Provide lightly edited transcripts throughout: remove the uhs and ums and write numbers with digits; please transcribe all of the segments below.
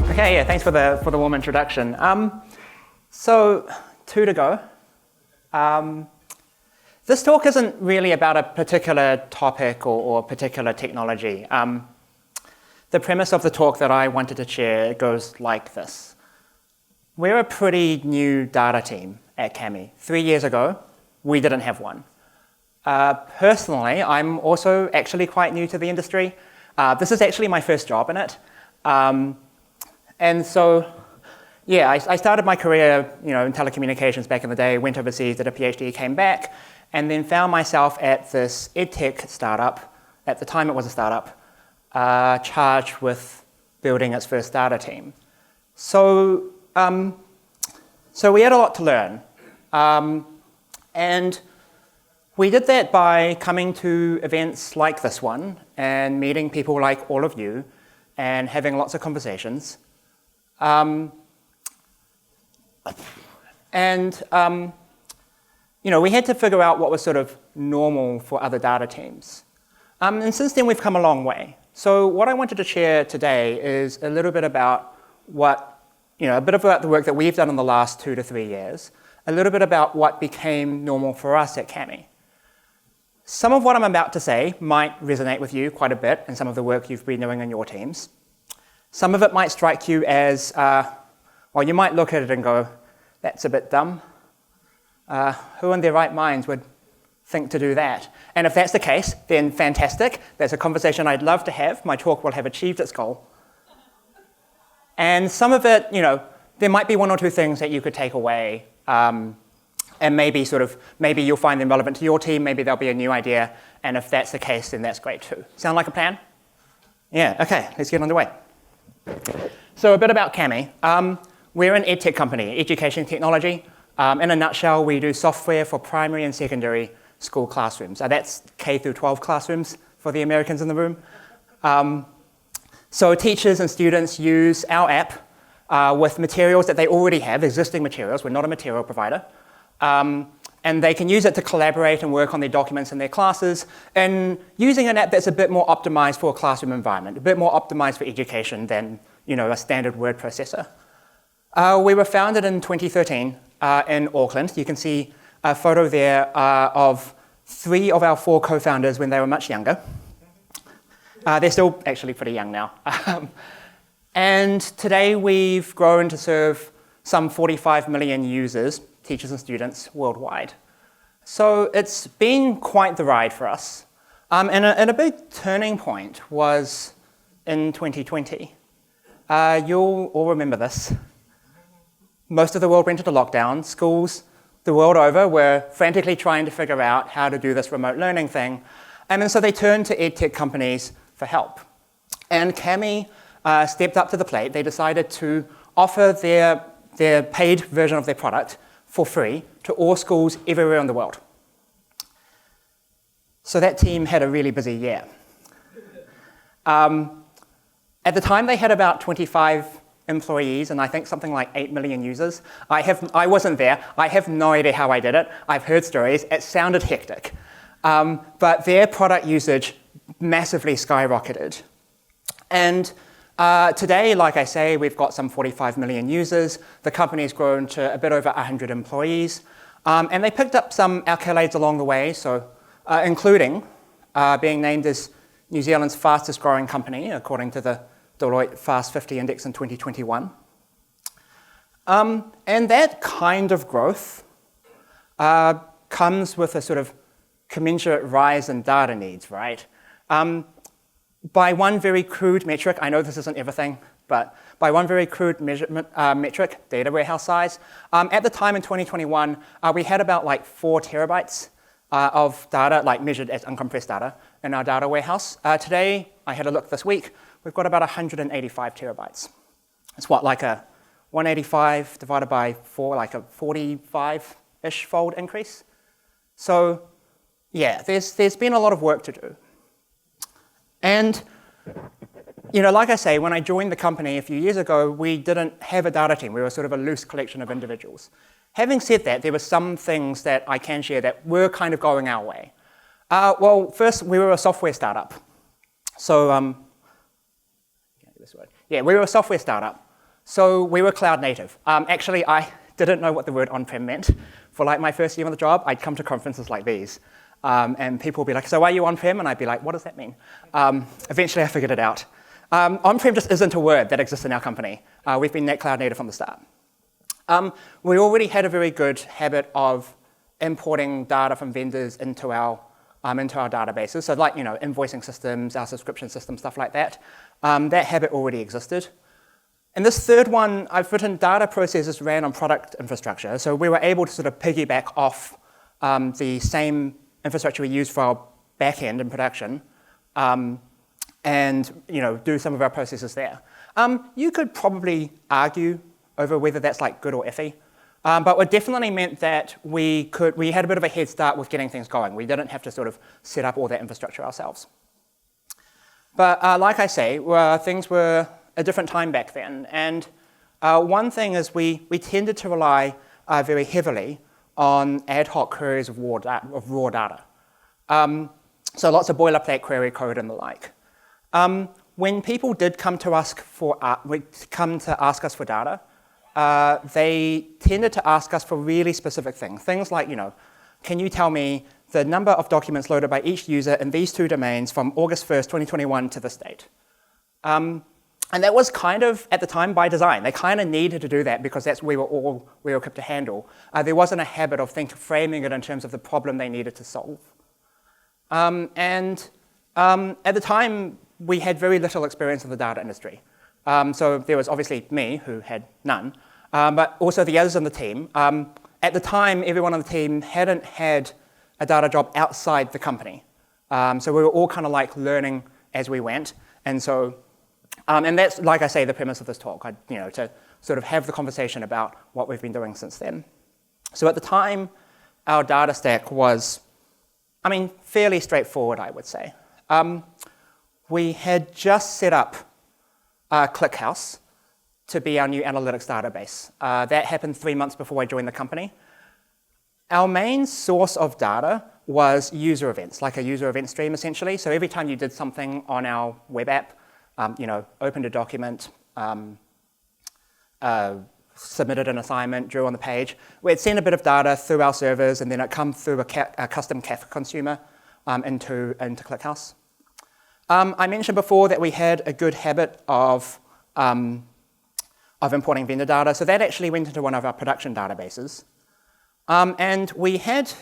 Okay, yeah, thanks for the warm introduction. So, 2 to go. This talk isn't really about a particular topic or particular technology. The premise of the talk that I wanted to share goes like this. We're a pretty new data team at CAMI. 3 years ago, we didn't have one. Personally, I'm also actually quite new to the industry. This is actually my first job in it. And so, yeah, I started my career, in telecommunications back in the day, went overseas, did a PhD, came back, and then found myself at this edtech startup. At the time, it was a startup, charged with building its first data team. So we had a lot to learn. And we did that by coming to events like this one and meeting people like all of you and having lots of conversations. We had to figure out what was sort of normal for other data teams. And since then, we've come a long way. So what I wanted to share today is a little bit about a bit about the work that we've done in the last 2 to 3 years, a little bit about what became normal for us at CAMI. Some of what I'm about to say might resonate with you quite a bit in some of the work you've been doing in your teams. Some of it might strike you as, you might look at it and go, that's a bit dumb. Who in their right minds would think to do that? And if that's the case, then fantastic. That's a conversation I'd love to have. My talk will have achieved its goal. And some of it, there might be 1 or 2 things that you could take away, and maybe you'll find them relevant to your team, maybe there'll be a new idea, and if that's the case, then that's great too. Sound like a plan? Yeah, okay, let's get underway. So a bit about CAMI. We're an edtech company, education technology. In a nutshell, we do software for primary and secondary school classrooms. That's K through 12 classrooms for the Americans in the room. So teachers and students use our app with materials that they already have, existing materials. We're not a material provider. And they can use it to collaborate and work on their documents in their classes, and using an app that's a bit more optimized for a classroom environment, a bit more optimized for education than a standard word processor. We were founded in 2013 in Auckland. You can see a photo there of 3 of our 4 co-founders when they were much younger. They're still actually pretty young now. And today we've grown to serve some 45 million users, teachers and students worldwide. So it's been quite the ride for us. And a big turning point was in 2020. You'll all remember this. Most of the world went into lockdown. Schools the world over were frantically trying to figure out how to do this remote learning thing. And so they turned to edtech companies for help. And CAMI stepped up to the plate. They decided to offer their paid version of their product for free to all schools everywhere in the world. So that team had a really busy year. At the time, they had about 25 employees and I think something like 8 million users. I wasn't there. I have no idea how I did it. I've heard stories. It sounded hectic. But their product usage massively skyrocketed. And today, like I say, we've got some 45 million users. The company's grown to a bit over 100 employees. And they picked up some accolades along the way, so including being named as New Zealand's fastest growing company, according to the Deloitte Fast 50 Index in 2021. And that kind of growth comes with a sort of commensurate rise in data needs, right? By one very crude metric, I know this isn't everything, but by one very crude metric, data warehouse size, at the time in 2021, we had about like 4 terabytes of data, like measured as uncompressed data, in our data warehouse. Today, I had a look this week, we've got about 185 terabytes. It's what, like a 185 divided by 4, like a 45-ish fold increase. So yeah, there's been a lot of work to do. And like I say, when I joined the company a few years ago, we didn't have a data team. We were sort of a loose collection of individuals. Having said that, there were some things that I can share that were kind of going our way. Well, first, we were a software startup. So, yeah, we were a software startup. So we were cloud native. Actually, I didn't know what the word on-prem meant. For like my first year on the job, I'd come to conferences like these. And people would be like, so are you on-prem? And I'd be like, what does that mean? Eventually, I figured it out. On-prem just isn't a word that exists in our company. We've been net cloud native from the start. We already had a very good habit of importing data from vendors into our databases. So like, invoicing systems, our subscription systems, stuff like that. That habit already existed. And this third one, I've written data processes ran on product infrastructure. So we were able to sort of piggyback off the same infrastructure we use for our backend in production and do some of our processes there. You could probably argue over whether that's like good or iffy. But it definitely meant that we had a bit of a head start with getting things going. We didn't have to sort of set up all that infrastructure ourselves. But like I say, things were a different time back then. And one thing is we tended to rely very heavily on ad hoc queries of raw data. So lots of boilerplate query code and the like. When people did come to ask us for data, they tended to ask us for really specific things. Things like, can you tell me the number of documents loaded by each user in these two domains from August 1st, 2021 to this date? And that was kind of, at the time, by design. They kind of needed to do that because that's we were equipped to handle. There wasn't a habit of framing it in terms of the problem they needed to solve. At the time, we had very little experience in the data industry. So there was obviously me, who had none, but also the others on the team. At the time, everyone on the team hadn't had a data job outside the company. So we were all kind of like learning as we went. And so, and that's, like I say, the premise of this talk, to sort of have the conversation about what we've been doing since then. So at the time, our data stack was, fairly straightforward, I would say. We had just set up ClickHouse to be our new analytics database. That happened 3 months before I joined the company. Our main source of data was user events, like a user event stream, essentially. So every time you did something on our web app, opened a document, submitted an assignment, drew on the page, we'd send a bit of data through our servers, and then it come through a custom Kafka consumer into ClickHouse. I mentioned before that we had a good habit of importing vendor data, so that actually went into one of our production databases. And we have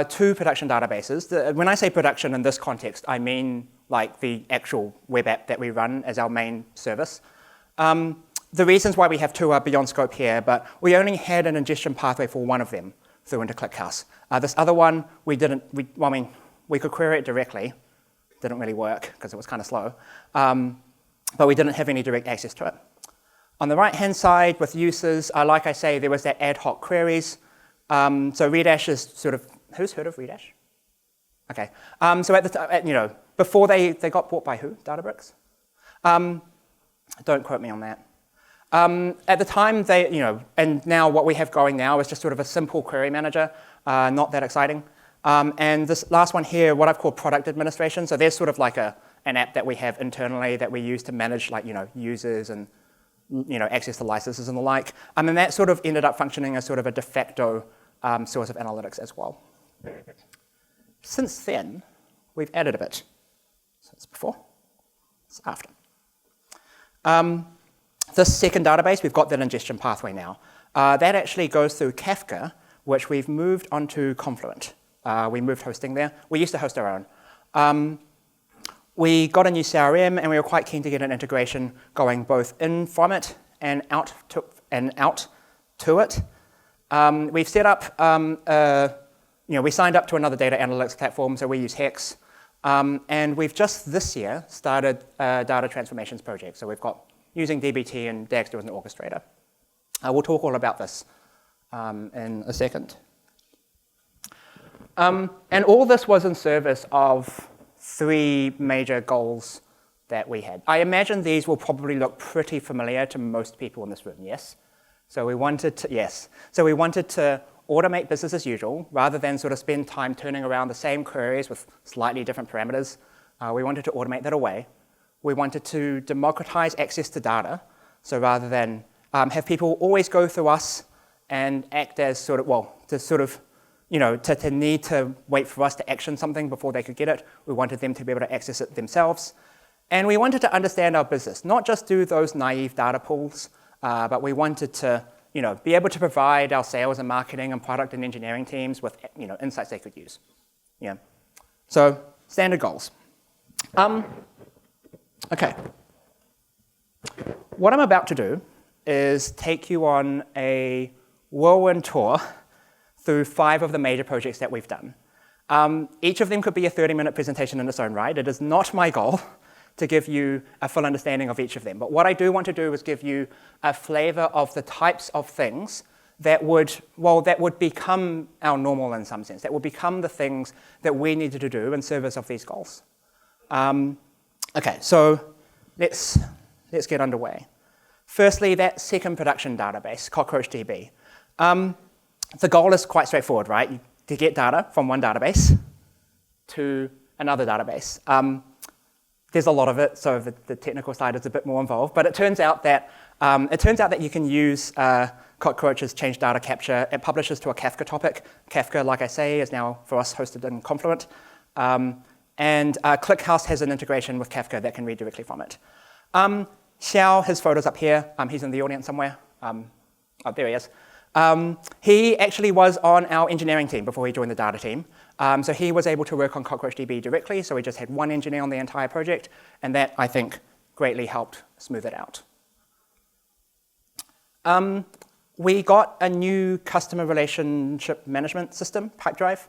two production databases. When I say production in this context, I mean like the actual web app that we run as our main service. The reasons why we have two are beyond scope here, but we only had an ingestion pathway for one of them through into ClickHouse. This other one, we could query it directly. Didn't really work because it was kind of slow, but we didn't have any direct access to it. On the right-hand side with users, like I say, there was that ad hoc queries. So Redash is sort of, who's heard of Redash? Okay, so at the time, before they got bought by who? Databricks? Don't quote me on that. At the time, and now what we have going now is just sort of a simple query manager, not that exciting. And this last one here, what I've called product administration. So there's sort of like an app that we have internally that we use to manage users and access to licenses and the like. And then that sort of ended up functioning as sort of a de facto source of analytics as well. Since then, we've added a bit. So it's before, it's after. This second database, we've got that ingestion pathway now. That actually goes through Kafka, which we've moved onto Confluent. We moved hosting there. We used to host our own. We got a new CRM, and we were quite keen to get an integration going both in from it and out to it. We've set up, we signed up to another data analytics platform, so we use Hex. And we've just this year started a data transformations project. So we've got using dbt and Dagster as an orchestrator. We'll talk all about this in a second. And all this was in service of 3 major goals that we had. I imagine these will probably look pretty familiar to most people in this room, yes? So we wanted to automate business as usual, rather than sort of spend time turning around the same queries with slightly different parameters. We wanted to automate that away. We wanted to democratize access to data. So rather than have people always go through us and act as sort of, well, to sort of, you know, to need to wait for us to action something before they could get it, we wanted them to be able to access it themselves. And we wanted to understand our business, not just do those naive data pools, but we wanted to, you know, be able to provide our sales and marketing and product and engineering teams with, you know, insights they could use. Yeah. So standard goals. Okay. What I'm about to do is take you on a whirlwind tour through 5 of the major projects that we've done. Each of them could be a 30-minute presentation in its own right. It is not my goal to give you a full understanding of each of them. But what I do want to do is give you a flavor of the types of things that would become our normal in some sense, that would become the things that we needed to do in service of these goals. Okay, so let's get underway. Firstly, that second production database, CockroachDB. The goal is quite straightforward, right? To get data from one database to another database. There's a lot of it, so the technical side is a bit more involved, but it turns out that you can use Cockroach's change data capture. It publishes to a Kafka topic. Kafka, like I say, is now for us hosted in Confluent. And ClickHouse has an integration with Kafka that can read directly from it. Xiao, his photo's up here. He's in the audience somewhere. Oh, there he is. He actually was on our engineering team before he joined the data team. So he was able to work on CockroachDB directly, so we just had one engineer on the entire project, and that, I think, greatly helped smooth it out. We got a new customer relationship management system, Pipedrive,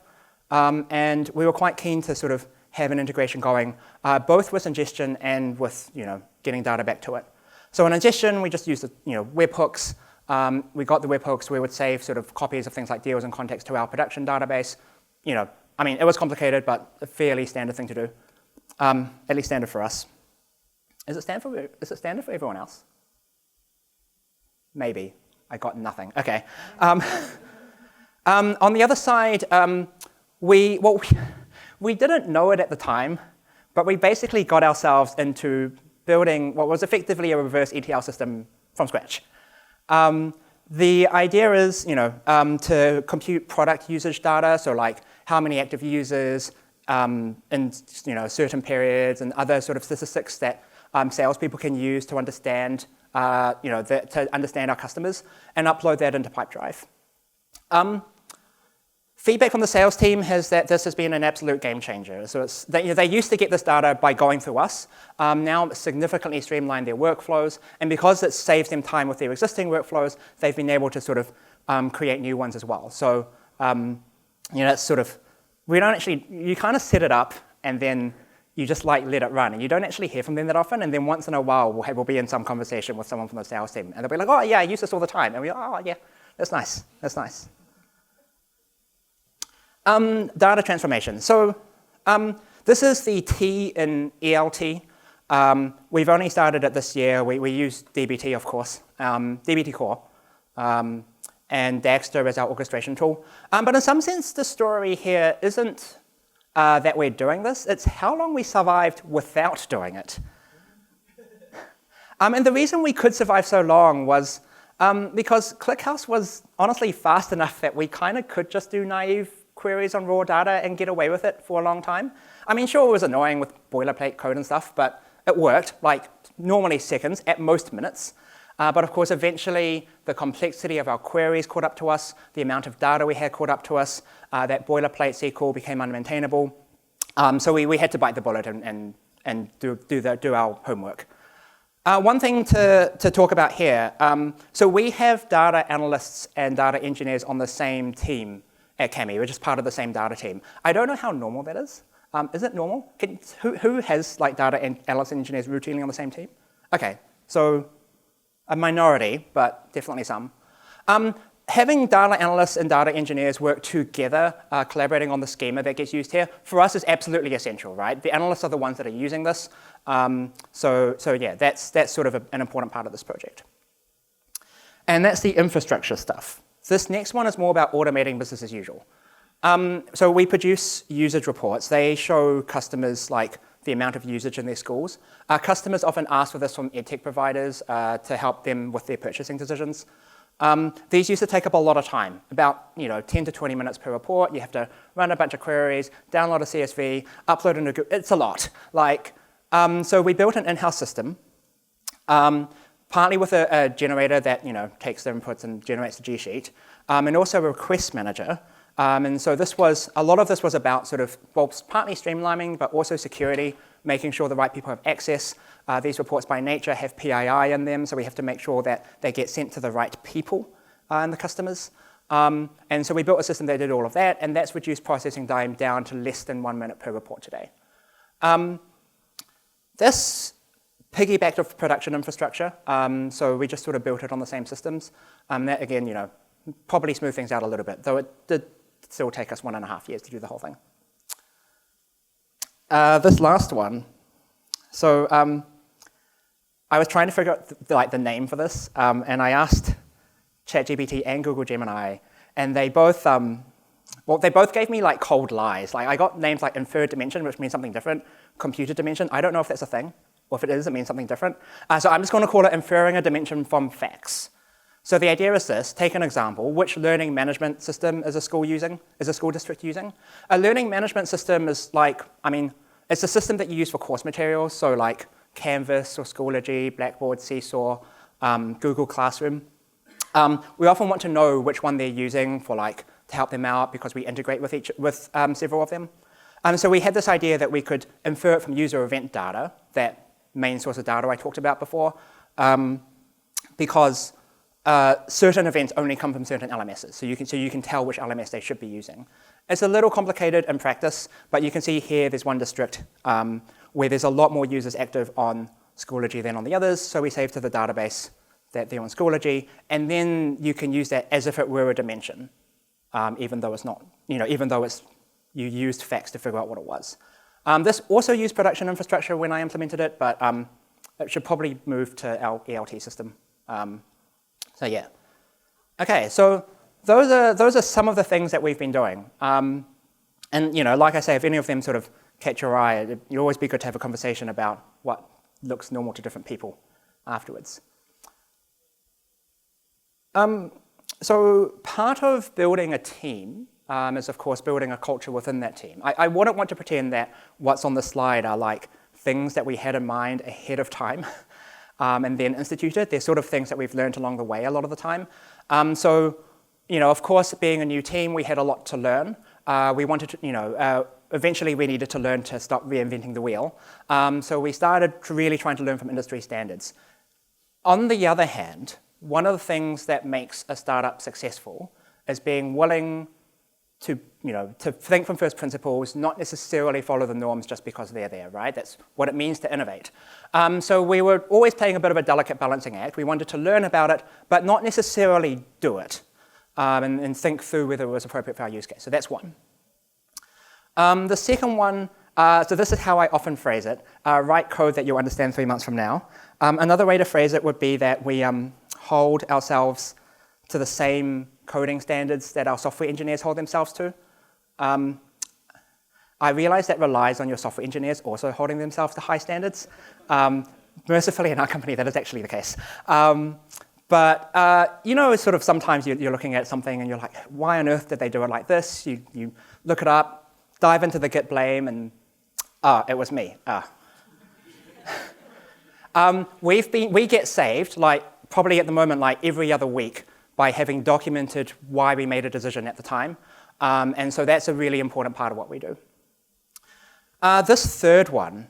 and we were quite keen to sort of have an integration going, both with ingestion and with, you know, getting data back to it. So in ingestion, we just used the, you know, webhooks. We got the webhooks. We would save sort of copies of things like deals and context to our production database. You know, I mean, it was complicated, but a fairly standard thing to do. At least standard for us. Is it standard for everyone else? Maybe. I got nothing. Okay. On the other side, we didn't know it at the time, but we basically got ourselves into building what was effectively a reverse ETL system from scratch. The idea is, you know, to compute product usage data, so like how many active users in, you know, certain periods and other sort of statistics that salespeople can use to understand, you know, to understand our customers, and upload that into Pipedrive. Feedback from the sales team is that this has been an absolute game changer. So it's, you know, they used to get this data by going through us. Now it's significantly streamlined their workflows, and because it saves them time with their existing workflows, they've been able to sort of create new ones as well. So you know, it's sort of, we don't actually, you kind of set it up and then you just like let it run, and you don't actually hear from them that often, and then once in a while we'll be in some conversation with someone from the sales team, and they'll be like, oh yeah, I use this all the time, and we're like, oh yeah, that's nice, that's nice. Data transformation. So this is the T in ELT. We've only started it this year. We use DBT, of course, DBT Core, and Dagster as our orchestration tool. But in some sense, the story here isn't that we're doing this. It's how long we survived without doing it. And the reason we could survive so long was because ClickHouse was honestly fast enough that we kind of could just do naive queries on raw data and get away with it for a long time. I mean, sure, it was annoying with boilerplate code and stuff, but it worked, like normally seconds, at most minutes. But of course, eventually, the complexity of our queries caught up to us, the amount of data we had caught up to us, that boilerplate SQL became unmaintainable. So we had to bite the bullet and do our homework. One thing to talk about here, so we have data analysts and data engineers on the same team at Cami. We're just part of the same data team. I don't know how normal that is. Is it normal? Who has like data analysts and engineers routinely on the same team? Okay, so a minority, but definitely some. Having data analysts and data engineers work together, collaborating on the schema that gets used here, for us is absolutely essential, right? The analysts are the ones that are using this. So yeah, that's sort of an important part of this project. And that's the infrastructure stuff. This next one is more about automating business as usual. So we produce usage reports. They show customers like the amount of usage in their schools. Customers often ask for this from edtech providers to help them with their purchasing decisions. These used to take up a lot of time, about 10 to 20 minutes per report. You have to run a bunch of queries, download a CSV, upload into Google. It's a lot. So we built an in-house system, partly with a generator that takes the inputs and generates the G sheet, and also a request manager. And so a lot of this was about partly streamlining, but also security, making sure the right people have access. These reports by nature have PII in them, so we have to make sure that they get sent to the right people and the customers. And so we built a system that did all of that, and that's reduced processing time down to less than 1 minute per report today. This piggybacked off production infrastructure, so we just sort of built it on the same systems. That, again, probably smoothed things out a little bit, though it did still take us 1.5 years to do the whole thing. This last one, so I was trying to figure out the name for this, and I asked ChatGPT and Google Gemini, and they both gave me cold lies. I got names like inferred dimension, which means something different, computed dimension. I don't know if that's a thing, or if it is, it means something different. So I'm just going to call it inferring a dimension from facts. So the idea is this: take an example. Which learning management system is a school district using? A learning management system is it's a system that you use for course materials, so like Canvas or Schoology, Blackboard, Seesaw, Google Classroom. We often want to know which one they're using to help them out because we integrate with several of them. So we had this idea that we could infer it from user event data, that main source of data I talked about before, because certain events only come from certain LMSs, so you can tell which LMS they should be using. It's a little complicated in practice, but you can see here there's one district where there's a lot more users active on Schoology than on the others, so we save to the database that they're on Schoology, and then you can use that as if it were a dimension, even though it's not, even though you used facts to figure out what it was. This also used production infrastructure when I implemented it, but it should probably move to our ELT system. So yeah. Okay, so those are some of the things that we've been doing. And like I say, if any of them sort of catch your eye, it'd always be good to have a conversation about what looks normal to different people afterwards. So part of building a team is, of course, building a culture within that team. I wouldn't want to pretend that what's on the slide are things that we had in mind ahead of time and then instituted. They're sort of things that we've learned along the way a lot of the time. So, of course, being a new team, we had a lot to learn. We wanted to, eventually we needed to learn to stop reinventing the wheel. So we started really trying to learn from industry standards. On the other hand, one of the things that makes a startup successful is being willing to think from first principles, not necessarily follow the norms just because they're there, right? That's what it means to innovate. So we were always playing a bit of a delicate balancing act. We wanted to learn about it, but not necessarily do it, and think through whether it was appropriate for our use case. So that's one. The second one, so this is how I often phrase it, write code that you'll understand 3 months from now. Another way to phrase it would be that we hold ourselves to the same coding standards that our software engineers hold themselves to. I realize that relies on your software engineers also holding themselves to high standards. Mercifully, in our company, that is actually the case. But sort of sometimes you're looking at something and you're like, why on earth did they do it like this? You look it up, dive into the Git blame, and it was me. We get saved, probably at the moment, every other week, by having documented why we made a decision at the time. And so that's a really important part of what we do. This third one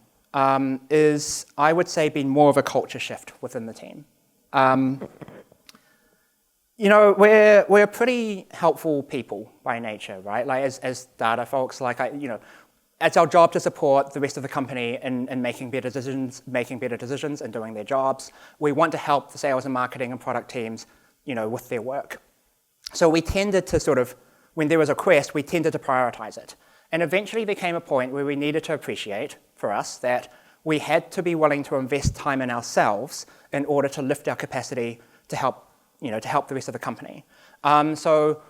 is, I would say, been more of a culture shift within the team. We're pretty helpful people by nature, right? As data folks, it's our job to support the rest of the company in making better decisions and doing their jobs. We want to help the sales and marketing and product teams, with their work. So we tended to when there was a request, we tended to prioritize it. And eventually there came a point where we needed to appreciate, for us, that we had to be willing to invest time in ourselves in order to lift our capacity to help the rest of the company. So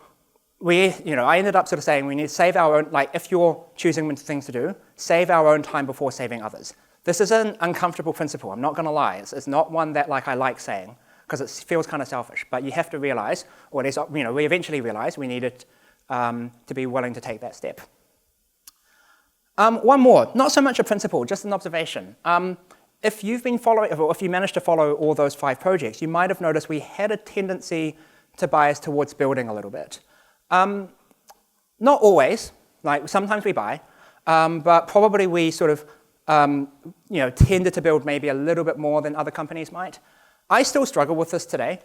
I ended up sort of saying we need to save our own, like if you're choosing things to do, save our own time before saving others. This is an uncomfortable principle, I'm not going to lie. It's not one that I like saying, because it feels kind of selfish, but you have to realize, or at least we eventually realized we needed to be willing to take that step. One more, not so much a principle, just an observation. If you've been following, or if you managed to follow all those 5 projects, you might have noticed we had a tendency to bias towards building a little bit. Not always, like sometimes we buy, but probably we sort of tended to build maybe a little bit more than other companies might. I still struggle with this today.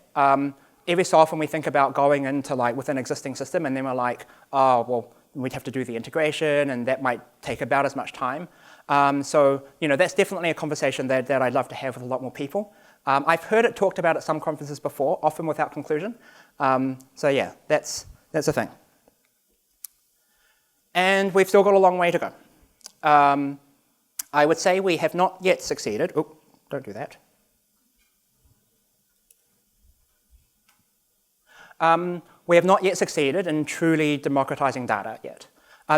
Every so often we think about going into with an existing system, and then we're like, oh, well, we'd have to do the integration, and that might take about as much time. So that's definitely a conversation that I'd love to have with a lot more people. I've heard it talked about at some conferences before, often without conclusion. So yeah, that's a thing. And we've still got a long way to go. I would say we have not yet succeeded. Oh, don't do that. We have not yet succeeded in truly democratizing data yet.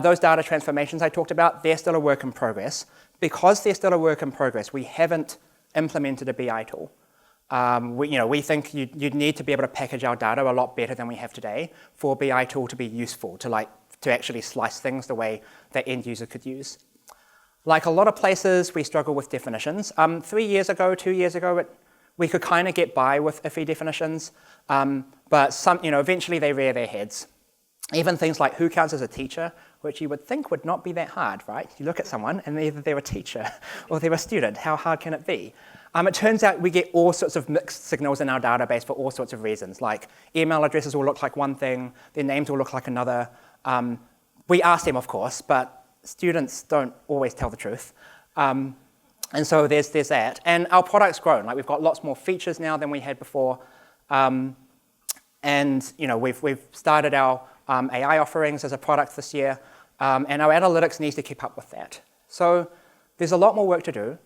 Those data transformations I talked about, they're still a work in progress. Because they're still a work in progress, we haven't implemented a BI tool. We think you'd need to be able to package our data a lot better than we have today for a BI tool to be useful, to actually slice things the way that end user could use. Like a lot of places, we struggle with definitions. 2 years ago, we could kind of get by with iffy definitions, but eventually they rear their heads. Even things like who counts as a teacher, which you would think would not be that hard, right? You look at someone and either they're a teacher or they're a student. How hard can it be? It turns out we get all sorts of mixed signals in our database for all sorts of reasons, like email addresses will look like one thing, their names will look like another. We ask them, of course, but students don't always tell the truth. And so there's that. And our product's grown. We've got lots more features now than we had before. And we've started our AI offerings as a product this year. And our analytics needs to keep up with that. So there's a lot more work to do.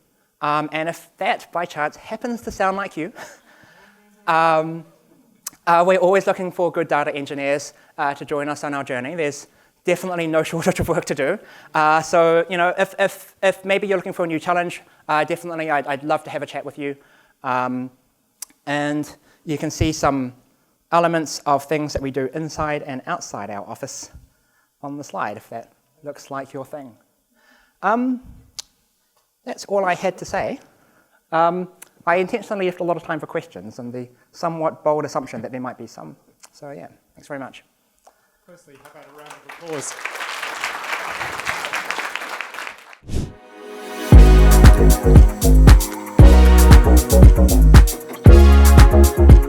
And if that, by chance, happens to sound like you, we're always looking for good data engineers to join us on our journey. There's definitely no shortage of work to do. So if maybe you're looking for a new challenge, definitely I'd love to have a chat with you. And you can see some elements of things that we do inside and outside our office on the slide, if that looks like your thing. That's all I had to say. I intentionally left a lot of time for questions and the somewhat bold assumption that there might be some. So yeah, thanks very much. Firstly, how about a round of applause?